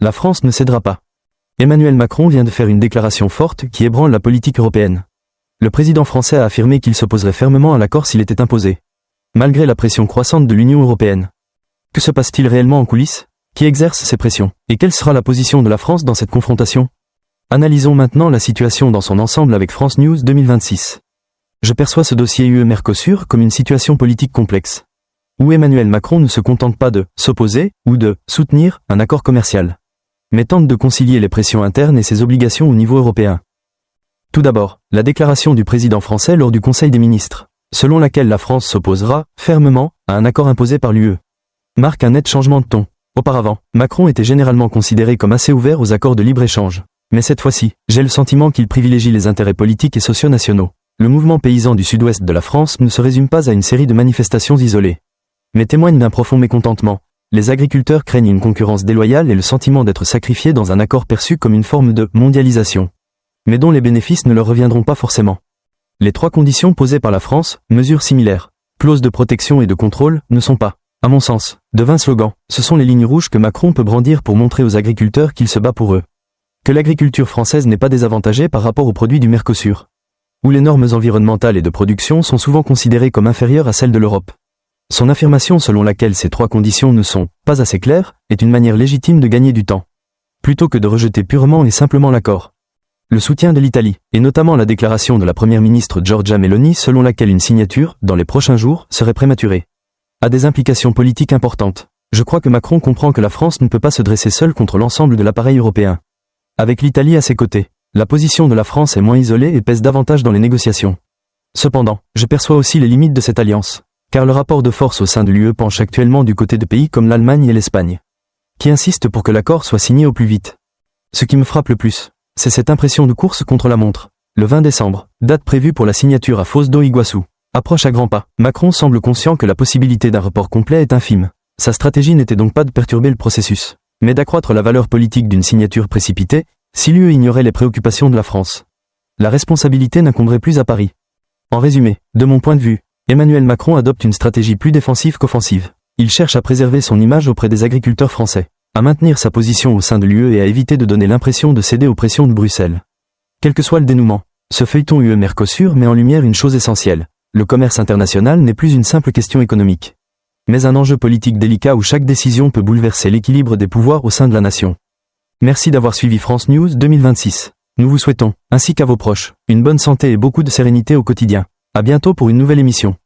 La France ne cédera pas. Emmanuel Macron vient de faire une déclaration forte qui ébranle la politique européenne. Le président français a affirmé qu'il s'opposerait fermement à l'accord s'il était imposé, malgré la pression croissante de l'Union européenne. Que se passe-t-il réellement en coulisses? Qui exerce ces pressions? Et quelle sera la position de la France dans cette confrontation? Analysons maintenant la situation dans son ensemble avec France News 2026. Je perçois ce dossier UE-Mercosur comme une situation politique complexe, où Emmanuel Macron ne se contente pas de s'opposer ou de soutenir un accord commercial, mais tente de concilier les pressions internes et ses obligations au niveau européen. Tout d'abord, la déclaration du président français lors du Conseil des ministres, selon laquelle la France s'opposera fermement à un accord imposé par l'UE, marque un net changement de ton. Auparavant, Macron était généralement considéré comme assez ouvert aux accords de libre-échange. Mais cette fois-ci, j'ai le sentiment qu'il privilégie les intérêts politiques et sociaux nationaux. Le mouvement paysan du sud-ouest de la France ne se résume pas à une série de manifestations isolées, mais témoigne d'un profond mécontentement. Les agriculteurs craignent une concurrence déloyale et le sentiment d'être sacrifiés dans un accord perçu comme une forme de mondialisation, mais dont les bénéfices ne leur reviendront pas forcément. Les trois conditions posées par la France, mesures similaires, clauses de protection et de contrôle, ne sont pas, à mon sens, de vains slogans. Ce sont les lignes rouges que Macron peut brandir pour montrer aux agriculteurs qu'il se bat pour eux. Que l'agriculture française n'est pas désavantagée par rapport aux produits du Mercosur, où les normes environnementales et de production sont souvent considérées comme inférieures à celles de l'Europe. Son affirmation selon laquelle ces trois conditions ne sont pas assez claires est une manière légitime de gagner du temps, plutôt que de rejeter purement et simplement l'accord. Le soutien de l'Italie, et notamment la déclaration de la première ministre Giorgia Meloni selon laquelle une signature, dans les prochains jours, serait prématurée, a des implications politiques importantes. Je crois que Macron comprend que la France ne peut pas se dresser seule contre l'ensemble de l'appareil européen. Avec l'Italie à ses côtés, la position de la France est moins isolée et pèse davantage dans les négociations. Cependant, je perçois aussi les limites de cette alliance, car le rapport de force au sein de l'UE penche actuellement du côté de pays comme l'Allemagne et l'Espagne, qui insistent pour que l'accord soit signé au plus vite. Ce qui me frappe le plus, c'est cette impression de course contre la montre. Le 20 décembre, date prévue pour la signature à Foz do Iguaçu, approche à grands pas. Macron semble conscient que la possibilité d'un report complet est infime. Sa stratégie n'était donc pas de perturber le processus, mais d'accroître la valeur politique d'une signature précipitée, si l'UE ignorait les préoccupations de la France. La responsabilité n'incomberait plus à Paris. En résumé, de mon point de vue, Emmanuel Macron adopte une stratégie plus défensive qu'offensive. Il cherche à préserver son image auprès des agriculteurs français, à maintenir sa position au sein de l'UE et à éviter de donner l'impression de céder aux pressions de Bruxelles. Quel que soit le dénouement, ce feuilleton UE-Mercosur met en lumière une chose essentielle. Le commerce international n'est plus une simple question économique, mais un enjeu politique délicat où chaque décision peut bouleverser l'équilibre des pouvoirs au sein de la nation. Merci d'avoir suivi France News 2026. Nous vous souhaitons, ainsi qu'à vos proches, une bonne santé et beaucoup de sérénité au quotidien. À bientôt pour une nouvelle émission.